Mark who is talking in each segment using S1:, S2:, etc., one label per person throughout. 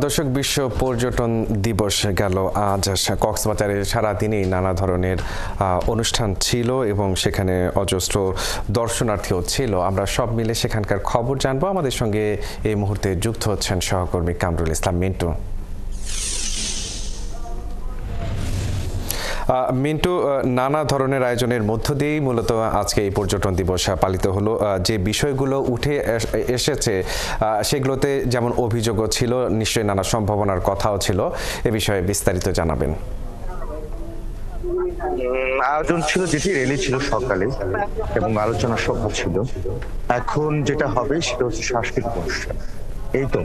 S1: দর্শক, বিশ্ব পর্যটন দিবস গেল আজ। কক্সবাজারে সারাদিনই নানা ধরনের অনুষ্ঠান ছিল এবং সেখানে অজস্র দর্শনার্থীও ছিল। আমরা সব মিলে সেখানকার খবর জানবো। আমাদের সঙ্গে এই মুহূর্তে যুক্ত হচ্ছেন সহকর্মী কামরুল ইসলাম মিন্টু। মিন্টু, নানা ধরনের আয়োজনের মধ্য দিয়েই মূলত আজকে এই পর্যটন দিবস পালিত হলো। যে বিষয়গুলো উঠে এসেছে সেগুলোতে যেমন অভিযোগও ছিল, নিশ্চয়ই নানা সম্ভাবনার কথাও ছিল। এ বিষয়ে বিস্তারিত জানাবেন।
S2: আয়োজন ছিল, যেটি র্যালি ছিল সকালে এবং আলোচনা সভা ছিল। এখন যেটা হবে সেটা হচ্ছে সাংস্কৃতিক অনুষ্ঠান। এই তো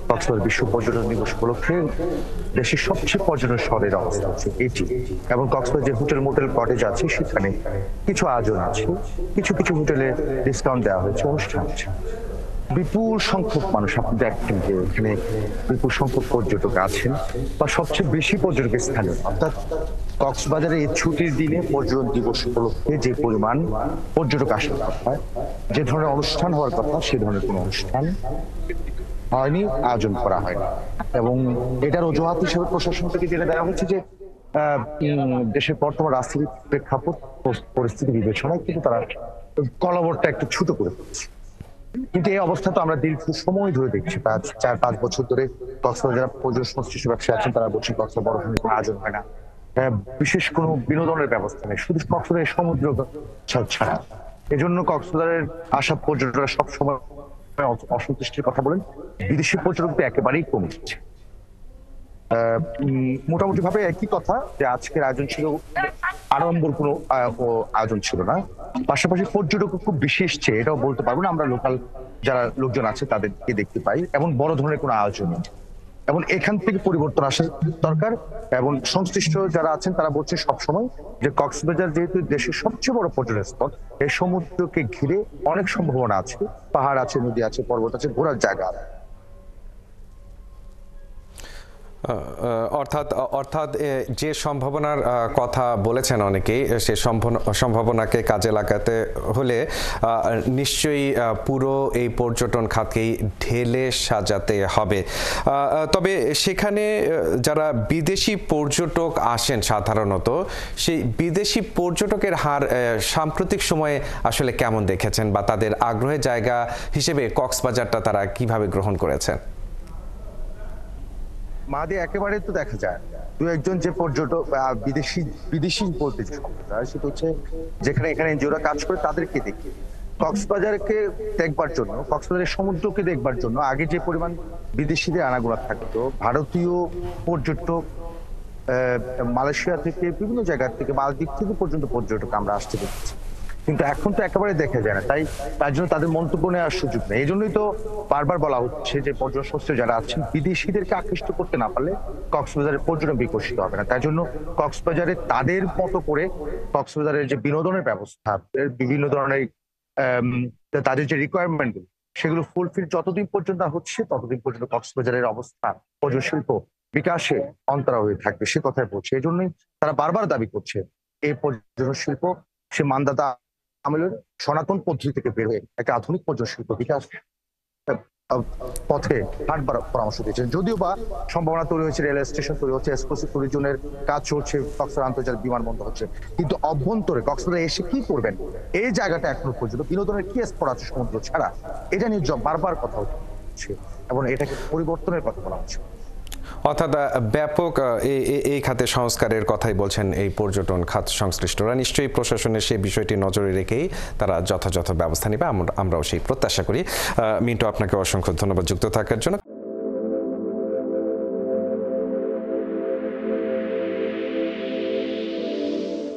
S2: কক্সবাজার বিশ্ব পর্যটন দিবস উপলক্ষে দেশের সবচেয়ে পর্যটন শহরের অবস্থা হচ্ছে এটি, এবং কক্সবাজার যে হোটেল মোটেল কটেজ আছে সেখানে কিছু আয়োজন আছে, কিছু কিছু হোটেলে ডিসকাউন্ট দেওয়া হয়েছে, অনুষ্ঠান আছে। বিপুল সংখ্যক মানুষ, আপনি দেখেন যে এখানে বিপুল সংখ্যক পর্যটক আছেন, বা সবচেয়ে বেশি পর্যটক স্থানীয়, অর্থাৎ কক্সবাজারে এই ছুটির দিনে পর্যটন দিবস উপলক্ষে যে পরিমাণ পর্যটক আসার কথা, যে ধরনের অনুষ্ঠান হওয়ার কথা, সে ধরনের কোনো অনুষ্ঠান হয়নি, আয়োজন করা হয়নি। এবং এটার অজুহাত হিসেবে প্রশাসন থেকে যেটা দেওয়া হচ্ছে যে দেশের বর্তমান রাজনৈতিক প্রেক্ষাপট পরিস্থিতি বিবেচনায় কিন্তু তারা কলাবরটা একটু ছোট করে ফেলছে। কিন্তু এই অবস্থা তো আমরা দীর্ঘ সময় ধরে দেখছি, 4-5 বছর ধরে কক্সবাজার যারা পর্যটন সংশ্লিষ্ট ব্যবসায়ী আছেন তারা বলছেন কক্সবাজার বড় ধরনের কোনো আয়োজন হয় না, বিশেষ কোনো বিনোদনের ব্যবস্থা নেই, শুধু কক্সবাজারের সমুদ্র ছাড়া। এজন্য কক্সবাজারের আসা পর্যটকরা সবসময় অসন্তুষ্টির কথা বলেন। বিদেশি পর্যটকদের একেবারেই কমে যাচ্ছে। মোটামুটি ভাবে একই কথা যে আজকের আয়োজন ছিল আড়ম্বর কোনো আয়োজন ছিল না, পাশাপাশি পর্যটক খুব বেশি এসছে এটাও বলতে পারবো না। আমরা লোকাল যারা লোকজন আছে তাদেরকে দেখতে পাই, এবং বড় ধরনের কোনো আয়োজন নেই। এবং এখান থেকে পরিবর্তন আসা দরকার। এবং সংশ্লিষ্ট যারা আছেন তারা বলছে সবসময় যে কক্সবাজার যেহেতু দেশের সবচেয়ে বড় পর্যটন স্পট, এই সমুদ্রকে ঘিরে অনেক সম্ভাবনা আছে, পাহাড় আছে, নদী আছে, পর্বত আছে, ঘোরার জায়গা আছে।
S1: অর্থাৎ যে সম্ভাবনার কথা বলেছেন অনেকেই, সে সম্ভাবনাকে কাজে লাগাতে হলে নিশ্চয়ই পুরো এই পর্যটন খাতকেই ঢেলে সাজাতে হবে। তবে সেখানে যারা বিদেশি পর্যটক আসেন সাধারণত, সেই বিদেশি পর্যটকের হার সাম্প্রতিক সময়ে আসলে কেমন দেখেছেন, বা তাদের আগ্রহের জায়গা হিসেবে কক্সবাজারটা তারা কিভাবে গ্রহণ করেছেন?
S2: মাঝে একেবারে তো দেখা যায় দু একজন যে পর্যটক বিদেশি বলতে যে শব্দটা, সেটা হচ্ছে যেখানে এখানে এনজিওরা কাজ করে তাদেরকে দেখি। কক্সবাজারকে দেখবার জন্য, কক্সবাজারের সমুদ্রকে দেখবার জন্য আগে যে পরিমাণ বিদেশিদের আনাগোনা থাকতো, ভারতীয় পর্যটক মালয়েশিয়া থেকে, বিভিন্ন জায়গা থেকে, মালদ্বীপ থেকে পর্যন্ত পর্যটক আমরা আসতে দেখছি, কিন্তু এখন তো একেবারে দেখা যায় না। তার জন্য তাদের মন্তব্য নেওয়ার সুযোগ নেই। এই জন্যই তো বারবার বলা হচ্ছে যে পর্যটন সংশ্লিষ্ট যারা আছেন বিদেশিদেরকে আকৃষ্ট করতে না পারলে কক্সবাজারের পর্যটন বিকশিত হবে না। তাই জন্য কক্সবাজারে তাদের মতো করে কক্সবাজারের যে বিনোদনের ব্যবস্থা, বিভিন্ন ধরনের তাদের যে রিকোয়ারমেন্ট, সেগুলো ফুলফিল যতদিন পর্যন্ত হচ্ছে ততদিন পর্যন্ত কক্সবাজারের অবস্থা, পর্যটন শিল্প বিকাশে অন্তরা হয়ে থাকবে, সে কথাই বলছে। এই জন্যই তারা বারবার দাবি করছে এই পর্যটন শিল্প সে মানদাতা আমলের সনাতন পদ্ধতি থেকে বের হয়ে একটা আধুনিক পর্যটন শিল্প বিকাশ পথে হাঁটবার পরামর্শ দিয়েছেন। যদিও বা সম্ভাবনা তৈরি হয়েছে, রেল স্টেশন তৈরি হচ্ছে, এক্সক্লুসিভ ট্যুরিজমের কাজ চলছে, কক্সবাজার আন্তর্জাতিক বিমানবন্দর হচ্ছে, কিন্তু অভ্যন্তরে কক্সবাজারে এসে কি করবেন এই জায়গাটা এখনো পর্যন্ত বিনোদনের কি স্পট আছে সমুদ্র ছাড়া, এটা নিয়ে বারবার কথা হচ্ছে এবং এটাকে পরিবর্তনের কথা বলা হচ্ছে।
S1: অর্থাৎ ব্যাপক এই খাতে সংস্কারের কথাই বলছেন এই পর্যটন খাত সংশ্লিষ্টরা। নিশ্চয়ই প্রশাসনের সেই বিষয়টি নজরে রেখেই তারা যথাযথ ব্যবস্থা নেবে, আমরাও সেই প্রত্যাশা করি। মিন্টু, আপনাকে অসংখ্য ধন্যবাদ যুক্ত থাকার জন্য।